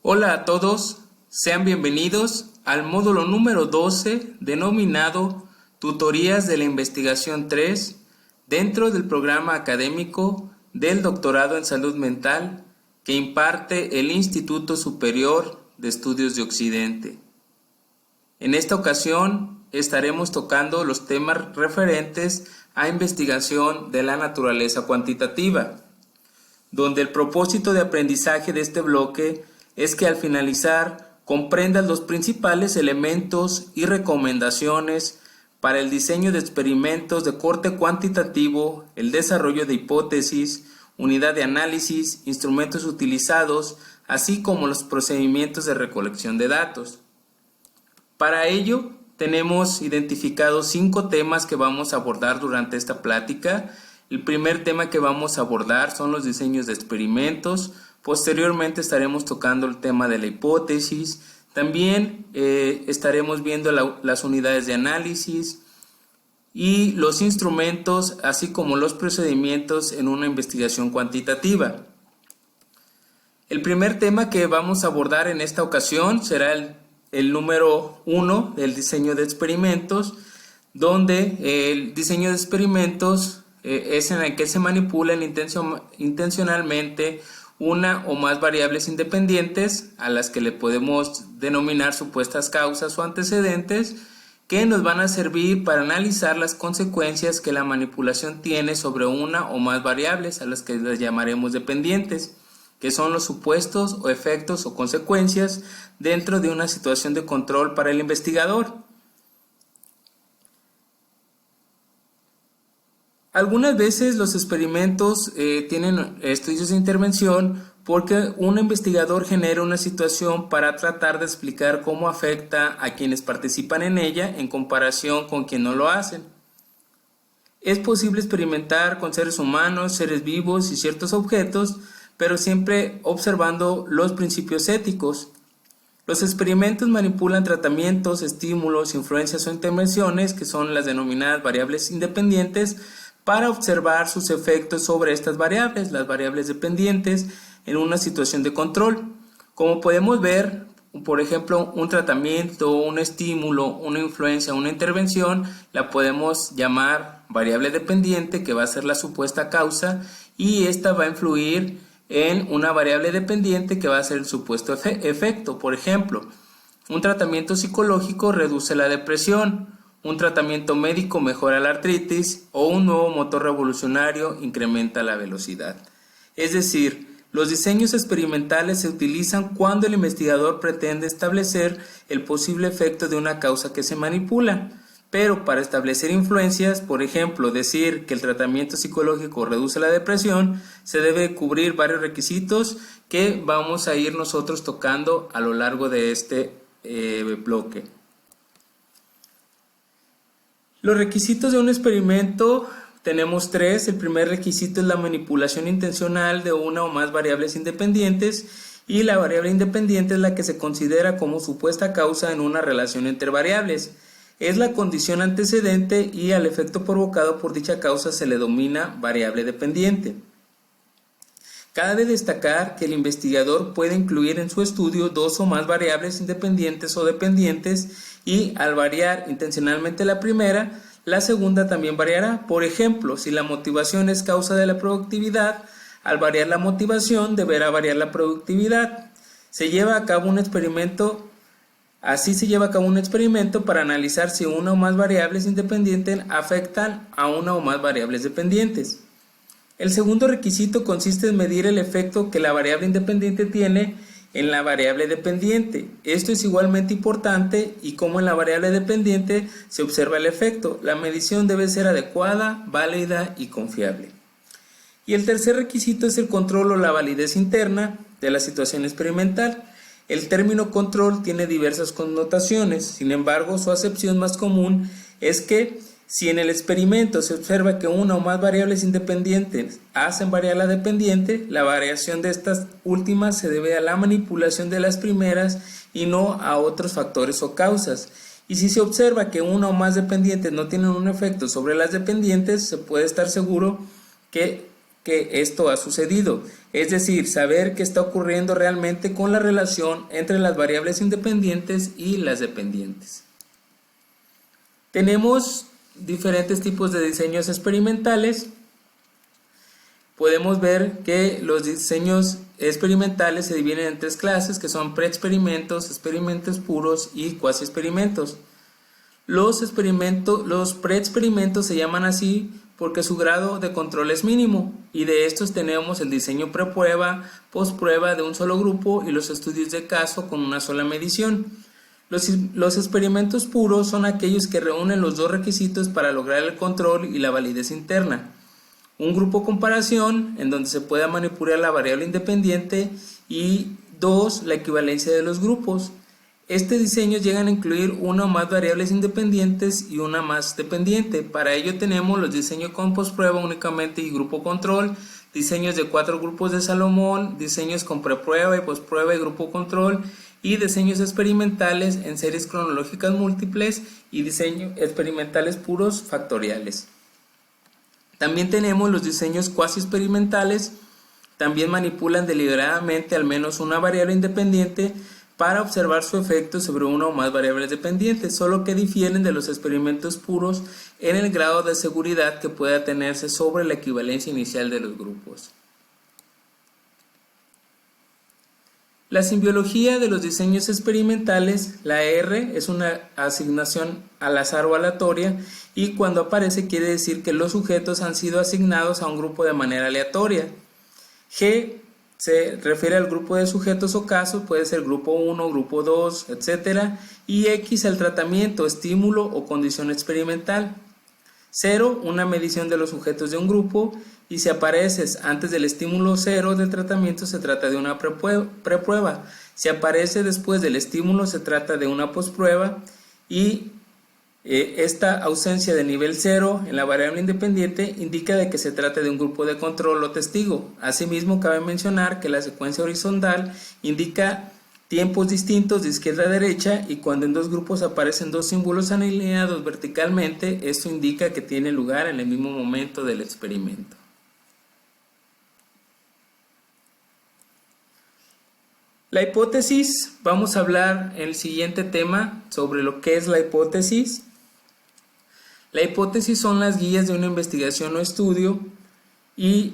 Hola a todos, sean bienvenidos al módulo número 12 denominado Tutorías de la Investigación 3 dentro del programa académico del Doctorado en Salud Mental que imparte el Instituto Superior de Estudios de Occidente. En esta ocasión estaremos tocando los temas referentes a investigación de la naturaleza cuantitativa, donde el propósito de aprendizaje de este bloque es que al finalizar comprendas los principales elementos y recomendaciones para el diseño de experimentos de corte cuantitativo, el desarrollo de hipótesis, unidad de análisis, instrumentos utilizados, así como los procedimientos de recolección de datos. Para ello, tenemos identificados 5 temas que vamos a abordar durante esta plática. El primer tema que vamos a abordar son los diseños de experimentos. Posteriormente estaremos tocando el tema de la hipótesis. También estaremos viendo las unidades de análisis y los instrumentos, así como los procedimientos en una investigación cuantitativa. El primer tema que vamos a abordar en esta ocasión será el número 1 del diseño de experimentos, donde el diseño de experimentos es en el que se manipulan intencionalmente una o más variables independientes a las que le podemos denominar supuestas causas o antecedentes que nos van a servir para analizar las consecuencias que la manipulación tiene sobre una o más variables a las que las llamaremos dependientes, que son los supuestos o efectos o consecuencias dentro de una situación de control para el investigador. Algunas veces los experimentos tienen estudios de intervención porque un investigador genera una situación para tratar de explicar cómo afecta a quienes participan en ella en comparación con quien no lo hacen. Es posible experimentar con seres humanos, seres vivos y ciertos objetos, pero siempre observando los principios éticos. Los experimentos manipulan tratamientos, estímulos, influencias o intervenciones, que son las denominadas variables independientes, para observar sus efectos sobre estas variables, las variables dependientes, en una situación de control. Como podemos ver, por ejemplo, un tratamiento, un estímulo, una influencia, una intervención, la podemos llamar variable dependiente, que va a ser la supuesta causa, y esta va a influir en una variable dependiente que va a ser el supuesto efecto. Por ejemplo, un tratamiento psicológico reduce la depresión, un tratamiento médico mejora la artritis o un nuevo motor revolucionario incrementa la velocidad. Es decir, los diseños experimentales se utilizan cuando el investigador pretende establecer el posible efecto de una causa que se manipula. Pero para establecer influencias, por ejemplo, decir que el tratamiento psicológico reduce la depresión, se debe cubrir varios requisitos que vamos a ir nosotros tocando a lo largo de este bloque. Los requisitos de un experimento tenemos 3. El primer requisito es la manipulación intencional de una o más variables independientes, y la variable independiente es la que se considera como supuesta causa en una relación entre variables. Es la condición antecedente y al efecto provocado por dicha causa se le denomina variable dependiente. Cabe destacar que el investigador puede incluir en su estudio 2 o más variables independientes o dependientes, y al variar intencionalmente la primera, la segunda también variará. Por ejemplo, si la motivación es causa de la productividad, al variar la motivación deberá variar la productividad. Así se lleva a cabo un experimento para analizar si una o más variables independientes afectan a una o más variables dependientes. El segundo requisito consiste en medir el efecto que la variable independiente tiene en la variable dependiente. Esto es igualmente importante, y como en la variable dependiente se observa el efecto, la medición debe ser adecuada, válida y confiable. Y el tercer requisito es el control o la validez interna de la situación experimental. El término control tiene diversas connotaciones, sin embargo, su acepción más común es que si en el experimento se observa que una o más variables independientes hacen variar la dependiente, la variación de estas últimas se debe a la manipulación de las primeras y no a otros factores o causas. Y si se observa que una o más dependientes no tienen un efecto sobre las dependientes, se puede estar seguro que esto ha sucedido. es decir, saber qué está ocurriendo realmente con la relación entre las variables independientes y las dependientes. Tenemos diferentes tipos de diseños experimentales. Podemos ver que los diseños experimentales se dividen en tres clases, que son preexperimentos, experimentos puros y cuasi experimentos. Los preexperimentos se llaman así porque su grado de control es mínimo, y de estos tenemos el diseño preprueba, postprueba de un solo grupo y los estudios de caso con una sola medición. Los experimentos puros son aquellos que reúnen los dos requisitos para lograr el control y la validez interna. Un grupo comparación, en donde se pueda manipular la variable independiente, y 2, la equivalencia de los grupos. Este diseño llegan a incluir una o más variables independientes y una más dependiente. Para ello tenemos los diseños con postprueba únicamente y grupo control, diseños de 4 grupos de Salomón, diseños con preprueba y postprueba y grupo control, y diseños experimentales en series cronológicas múltiples y diseños experimentales puros factoriales. También tenemos los diseños cuasi experimentales. También manipulan deliberadamente al menos una variable independiente para observar su efecto sobre una o más variables dependientes, solo que difieren de los experimentos puros en el grado de seguridad que pueda tenerse sobre la equivalencia inicial de los grupos. La simbiología de los diseños experimentales, la R, es una asignación al azar o aleatoria, y cuando aparece quiere decir que los sujetos han sido asignados a un grupo de manera aleatoria. G se refiere al grupo de sujetos o casos, puede ser grupo 1, grupo 2, etc. Y X al tratamiento, estímulo o condición experimental. 0, una medición de los sujetos de un grupo, y si apareces antes del estímulo 0 del tratamiento se trata de una preprueba. Si aparece después del estímulo se trata de una postprueba, y esta ausencia de nivel 0 en la variable independiente indica de que se trata de un grupo de control o testigo. Asimismo, cabe mencionar que la secuencia horizontal indica tiempos distintos de izquierda a derecha, y cuando en dos grupos aparecen dos símbolos alineados verticalmente, esto indica que tiene lugar en el mismo momento del experimento. La hipótesis, vamos a hablar en el siguiente tema sobre lo que es la hipótesis. La hipótesis son las guías de una investigación o estudio, y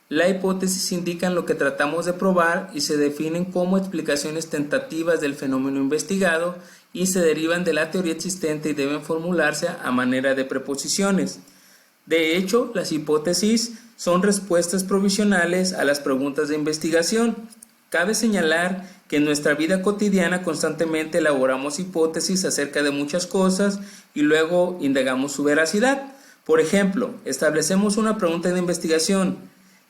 la hipótesis indican lo que tratamos de probar y se definen como explicaciones tentativas del fenómeno investigado y se derivan de la teoría existente y deben formularse a manera de preposiciones. De hecho, las hipótesis son respuestas provisionales a las preguntas de investigación. Cabe señalar que en nuestra vida cotidiana constantemente elaboramos hipótesis acerca de muchas cosas y luego indagamos su veracidad. Por ejemplo, establecemos una pregunta de investigación: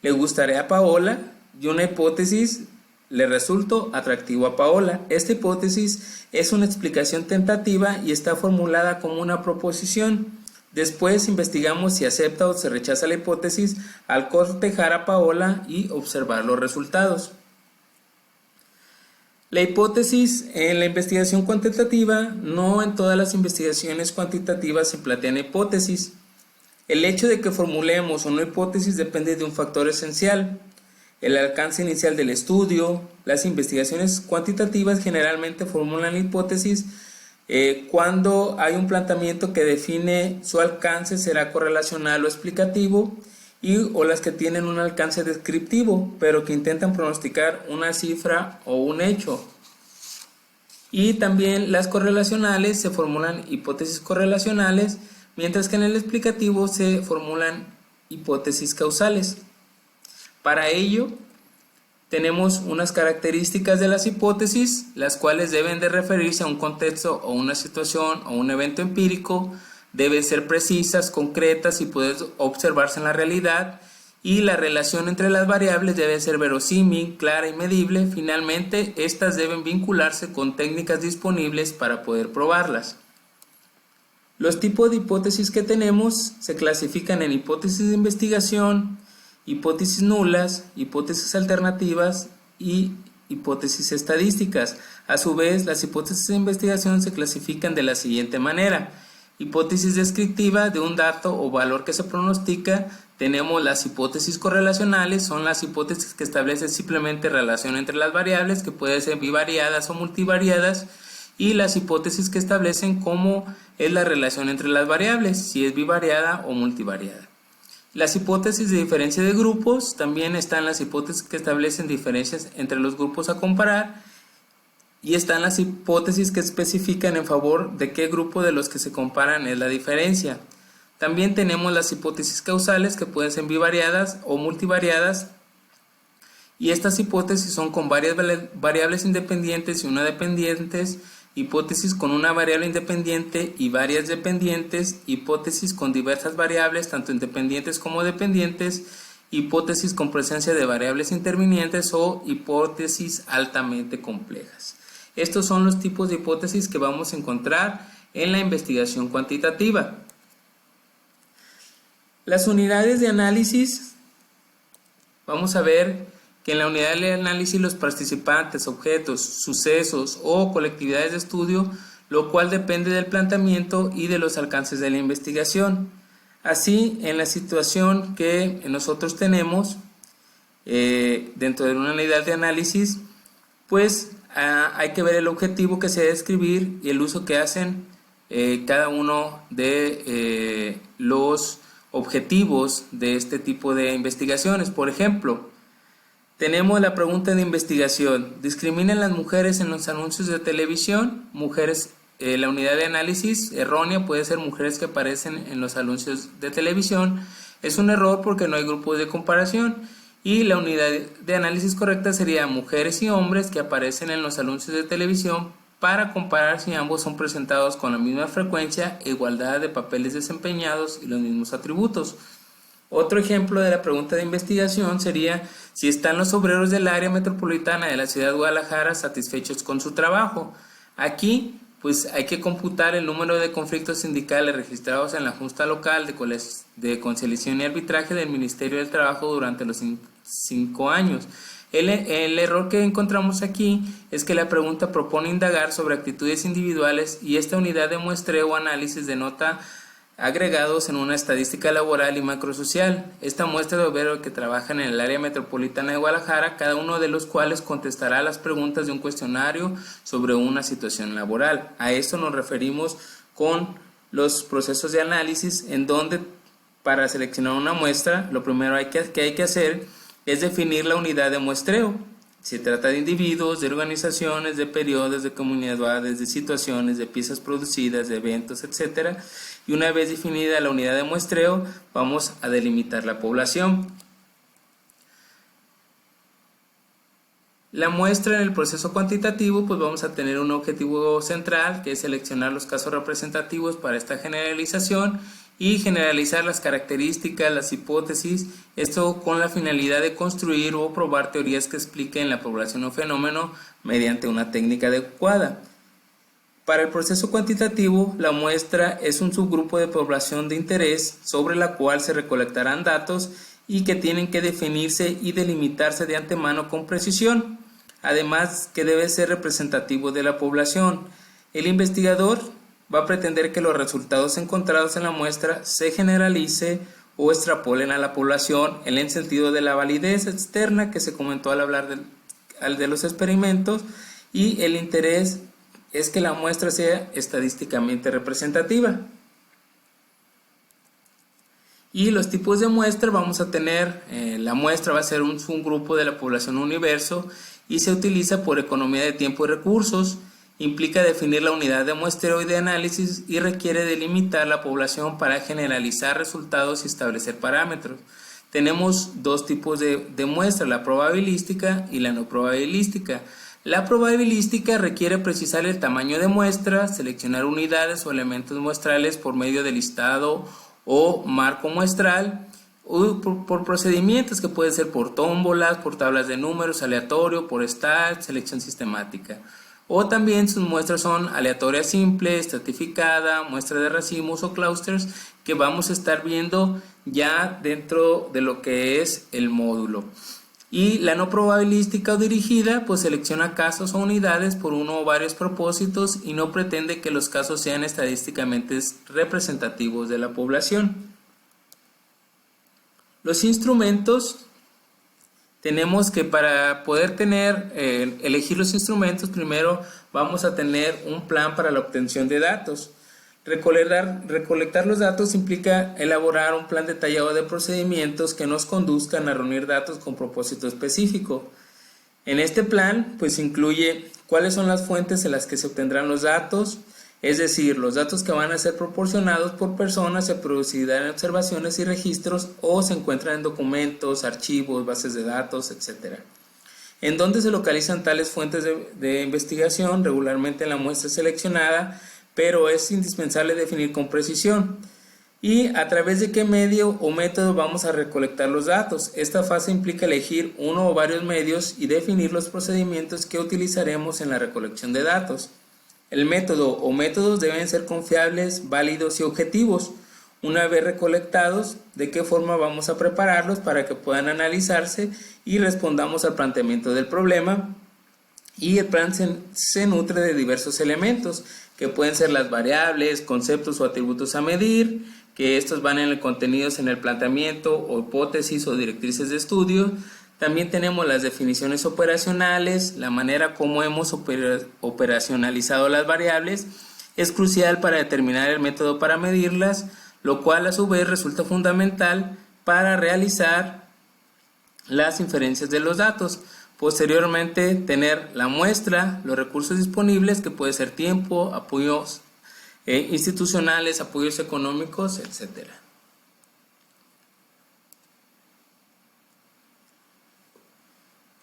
¿le gustaría a Paola? Y una hipótesis: ¿le resultó atractivo a Paola? Esta hipótesis es una explicación tentativa y está formulada como una proposición. Después investigamos si acepta o se rechaza la hipótesis al cortejar a Paola y observar los resultados. La hipótesis en la investigación cuantitativa, no en todas las investigaciones cuantitativas se plantean hipótesis. El hecho de que formulemos una hipótesis depende de un factor esencial: el alcance inicial del estudio. Las investigaciones cuantitativas generalmente formulan la hipótesis cuando hay un planteamiento que define su alcance será correlacional o explicativo, o las que tienen un alcance descriptivo, pero que intentan pronosticar una cifra o un hecho. Y también las correlacionales se formulan hipótesis correlacionales, mientras que en el explicativo se formulan hipótesis causales. Para ello, tenemos unas características de las hipótesis, las cuales deben de referirse a un contexto o una situación o un evento empírico, deben ser precisas, concretas y pueden observarse en la realidad, y la relación entre las variables debe ser verosímil, clara y medible. Finalmente, estas deben vincularse con técnicas disponibles para poder probarlas. Los tipos de hipótesis que tenemos se clasifican en hipótesis de investigación, hipótesis nulas, hipótesis alternativas y hipótesis estadísticas. A su vez, las hipótesis de investigación se clasifican de la siguiente manera: hipótesis descriptiva de un dato o valor que se pronostica. Tenemos las hipótesis correlacionales, son las hipótesis que establecen simplemente relación entre las variables, que pueden ser bivariadas o multivariadas, y las hipótesis que establecen cómo es la relación entre las variables, si es bivariada o multivariada. Las hipótesis de diferencia de grupos, también están las hipótesis que establecen diferencias entre los grupos a comparar, y están las hipótesis que especifican en favor de qué grupo de los que se comparan es la diferencia. También tenemos las hipótesis causales, que pueden ser bivariadas o multivariadas, y estas hipótesis son con varias variables independientes y una dependientes, hipótesis con una variable independiente y varias dependientes, hipótesis con diversas variables, tanto independientes como dependientes, hipótesis con presencia de variables intervinientes o hipótesis altamente complejas. Estos son los tipos de hipótesis que vamos a encontrar en la investigación cuantitativa. Las unidades de análisis, vamos a ver que en la unidad de análisis los participantes, objetos, sucesos o colectividades de estudio, lo cual depende del planteamiento y de los alcances de la investigación. Así, en la situación que nosotros tenemos dentro de una unidad de análisis, pues hay que ver el objetivo que se debe describir y el uso que hacen cada uno de los objetivos de este tipo de investigaciones. Por ejemplo, tenemos la pregunta de investigación: ¿discriminan las mujeres en los anuncios de televisión? Mujeres, la unidad de análisis errónea puede ser mujeres que aparecen en los anuncios de televisión. Es un error porque no hay grupos de comparación. Y la unidad de análisis correcta sería mujeres y hombres que aparecen en los anuncios de televisión, para comparar si ambos son presentados con la misma frecuencia e igualdad de papeles desempeñados y los mismos atributos. Otro ejemplo de la pregunta de investigación sería si están los obreros del área metropolitana de la ciudad de Guadalajara satisfechos con su trabajo. Aquí pues hay que computar el número de conflictos sindicales registrados en la Junta Local de Conciliación y Arbitraje del Ministerio del Trabajo durante los 5 años. El error que encontramos aquí es que la pregunta propone indagar sobre actitudes individuales y esta unidad de muestreo o análisis denota agregados en una estadística laboral y macrosocial. Esta muestra de obreros que trabajan en el área metropolitana de Guadalajara, cada uno de los cuales contestará las preguntas de un cuestionario sobre una situación laboral. A esto nos referimos con los procesos de análisis, en donde para seleccionar una muestra, lo primero que hay que hacer es definir la unidad de muestreo. Se trata de individuos, de organizaciones, de periodos, de comunidades, de situaciones, de piezas producidas, de eventos, etc. Y una vez definida la unidad de muestreo, vamos a delimitar la población. La muestra en el proceso cuantitativo, pues vamos a tener un objetivo central, que es seleccionar los casos representativos para esta generalización y generalizar las características, las hipótesis, esto con la finalidad de construir o probar teorías que expliquen la población o fenómeno mediante una técnica adecuada. Para el proceso cuantitativo, la muestra es un subgrupo de población de interés sobre la cual se recolectarán datos y que tienen que definirse y delimitarse de antemano con precisión, además que debe ser representativo de la población. El investigador va a pretender que los resultados encontrados en la muestra se generalice o extrapolen a la población en el sentido de la validez externa que se comentó al hablar de los experimentos, y el interés es que la muestra sea estadísticamente representativa. Y los tipos de muestra, vamos a tener, la muestra va a ser un subgrupo de la población universo y se utiliza por economía de tiempo y recursos. Implica definir la unidad de muestreo y de análisis y requiere delimitar la población para generalizar resultados y establecer parámetros. Tenemos dos tipos de muestra, la probabilística y la no probabilística. La probabilística requiere precisar el tamaño de muestra, seleccionar unidades o elementos muestrales por medio de listado o marco muestral, o por procedimientos que pueden ser por tómbolas, por tablas de números, aleatorio, por stat, selección sistemática. O también sus muestras son aleatoria simple, estratificada, muestra de racimos o clusters, que vamos a estar viendo ya dentro de lo que es el módulo. Y la no probabilística o dirigida pues selecciona casos o unidades por uno o varios propósitos y no pretende que los casos sean estadísticamente representativos de la población. Los instrumentos, tenemos que para poder elegir los instrumentos, primero vamos a tener un plan para la obtención de datos. Recolectar los datos implica elaborar un plan detallado de procedimientos que nos conduzcan a reunir datos con propósito específico. En este plan, pues incluye cuáles son las fuentes en las que se obtendrán los datos, es decir, los datos que van a ser proporcionados por personas se producirán en observaciones y registros o se encuentran en documentos, archivos, bases de datos, etc. En dónde se localizan tales fuentes de investigación, regularmente en la muestra seleccionada, pero es indispensable definir con precisión. Y a través de qué medio o método vamos a recolectar los datos. Esta fase implica elegir uno o varios medios y definir los procedimientos que utilizaremos en la recolección de datos. El método o métodos deben ser confiables, válidos y objetivos. Una vez recolectados, ¿de qué forma vamos a prepararlos para que puedan analizarse y respondamos al planteamiento del problema? Y el plan se nutre de diversos elementos, que pueden ser las variables, conceptos o atributos a medir, que estos van en el contenidos en el planteamiento o hipótesis o directrices de estudio. También tenemos las definiciones operacionales, la manera como hemos operacionalizado las variables es crucial para determinar el método para medirlas, lo cual a su vez resulta fundamental para realizar las inferencias de los datos. Posteriormente, tener la muestra, los recursos disponibles, que puede ser tiempo, apoyos institucionales, apoyos económicos, etc.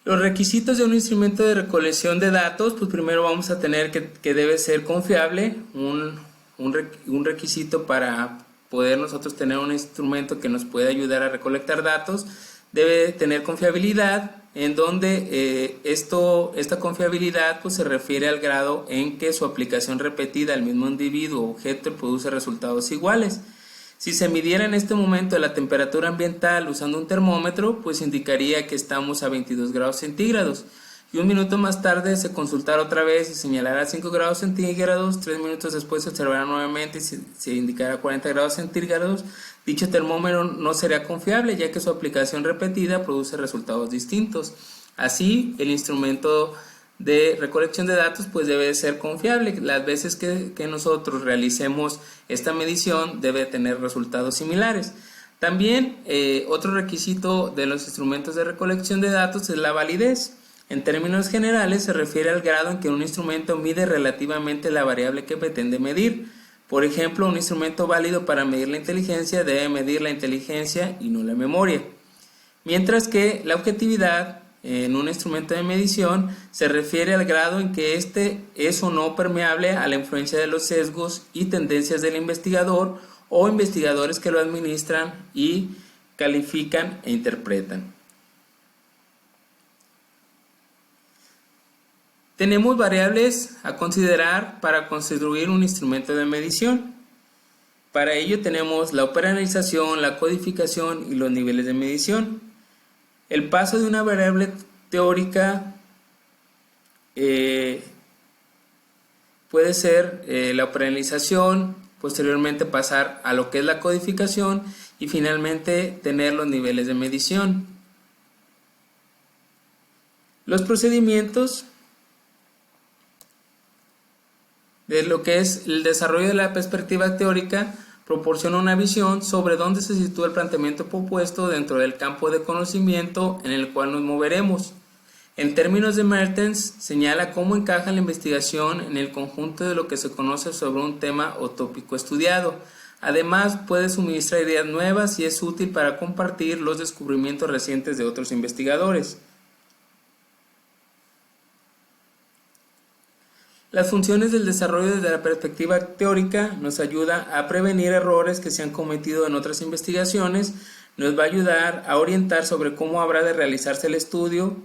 Los requisitos de un instrumento de recolección de datos, pues primero vamos a tener que debe ser confiable, un requisito para poder nosotros tener un instrumento que nos pueda ayudar a recolectar datos, debe tener confiabilidad, en donde esta confiabilidad pues, se refiere al grado en que su aplicación repetida al mismo individuo o objeto produce resultados iguales. Si se midiera en este momento la temperatura ambiental usando un termómetro, pues indicaría que estamos a 22 grados centígrados. Y un minuto más tarde se consultara otra vez y señalara 5 grados centígrados, 3 minutos después se observará nuevamente y se indicará 40 grados centígrados. Dicho termómetro no sería confiable ya que su aplicación repetida produce resultados distintos. Así, el instrumento de recolección de datos pues debe ser confiable. Las veces que nosotros realicemos esta medición debe tener resultados similares. También otro requisito de los instrumentos de recolección de datos es la validez. En términos generales se refiere al grado en que un instrumento mide relativamente la variable que pretende medir. Por ejemplo, un instrumento válido para medir la inteligencia debe medir la inteligencia y no la memoria. Mientras que la objetividad en un instrumento de medición se refiere al grado en que éste es o no permeable a la influencia de los sesgos y tendencias del investigador o investigadores que lo administran y califican e interpretan. Tenemos variables a considerar para construir un instrumento de medición. Para ello tenemos la operacionalización, la codificación y los niveles de medición. El paso de una variable teórica puede ser la operacionalización, posteriormente pasar a lo que es la codificación y finalmente tener los niveles de medición. Los procedimientos de lo que es el desarrollo de la perspectiva teórica proporciona una visión sobre dónde se sitúa el planteamiento propuesto dentro del campo de conocimiento en el cual nos moveremos. En términos de Mertens, señala cómo encaja la investigación en el conjunto de lo que se conoce sobre un tema o tópico estudiado. Además, puede suministrar ideas nuevas y es útil para compartir los descubrimientos recientes de otros investigadores. Las funciones del desarrollo desde la perspectiva teórica nos ayuda a prevenir errores que se han cometido en otras investigaciones, nos va a ayudar a orientar sobre cómo habrá de realizarse el estudio.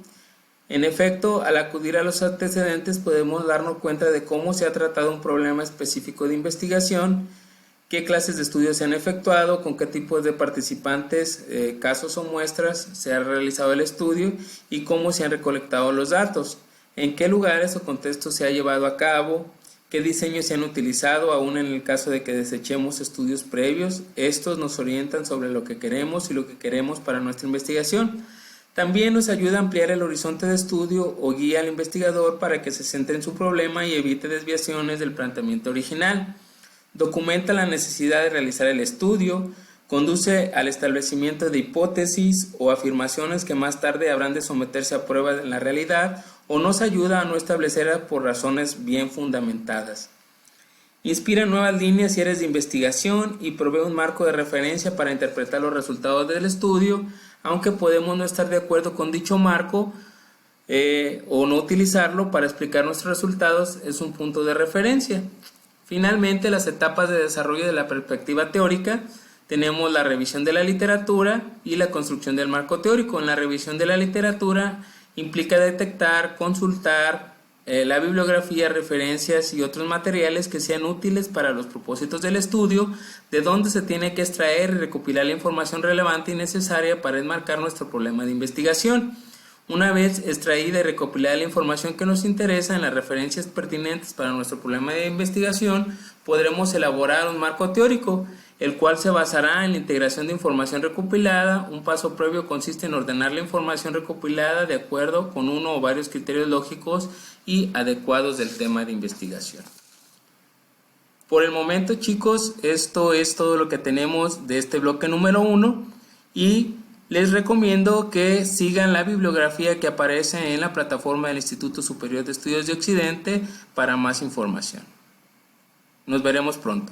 En efecto, al acudir a los antecedentes podemos darnos cuenta de cómo se ha tratado un problema específico de investigación qué clases de estudios se han efectuado, con qué tipos de participantes, casos o muestras se ha realizado el estudio y cómo se han recolectado los datos, en qué lugares o contextos se ha llevado a cabo, qué diseños se han utilizado, aún en el caso de que desechemos estudios previos. Estos nos orientan sobre lo que queremos y lo que queremos para nuestra investigación. También nos ayuda a ampliar el horizonte de estudio o guía al investigador para que se centre en su problema y evite desviaciones del planteamiento original. Documenta la necesidad de realizar el estudio, conduce al establecimiento de hipótesis o afirmaciones que más tarde habrán de someterse a prueba en la realidad, o nos ayuda a no establecerlas por razones bien fundamentadas. Inspira nuevas líneas y áreas de investigación y provee un marco de referencia para interpretar los resultados del estudio, aunque podemos no estar de acuerdo con dicho marco o no utilizarlo para explicar nuestros resultados, es un punto de referencia. Finalmente, las etapas de desarrollo de la perspectiva teórica. Tenemos la revisión de la literatura y la construcción del marco teórico. En la revisión de la literatura implica detectar, consultar la bibliografía, referencias y otros materiales que sean útiles para los propósitos del estudio, de donde se tiene que extraer y recopilar la información relevante y necesaria para enmarcar nuestro problema de investigación. Una vez extraída y recopilada la información que nos interesa en las referencias pertinentes para nuestro problema de investigación, podremos elaborar un marco teórico, el cual se basará en la integración de información recopilada. Un paso previo consiste en ordenar la información recopilada de acuerdo con uno o varios criterios lógicos y adecuados del tema de investigación. Por el momento, chicos, esto es todo lo que tenemos de este bloque número 1 y les recomiendo que sigan la bibliografía que aparece en la plataforma del Instituto Superior de Estudios de Occidente para más información. Nos veremos pronto.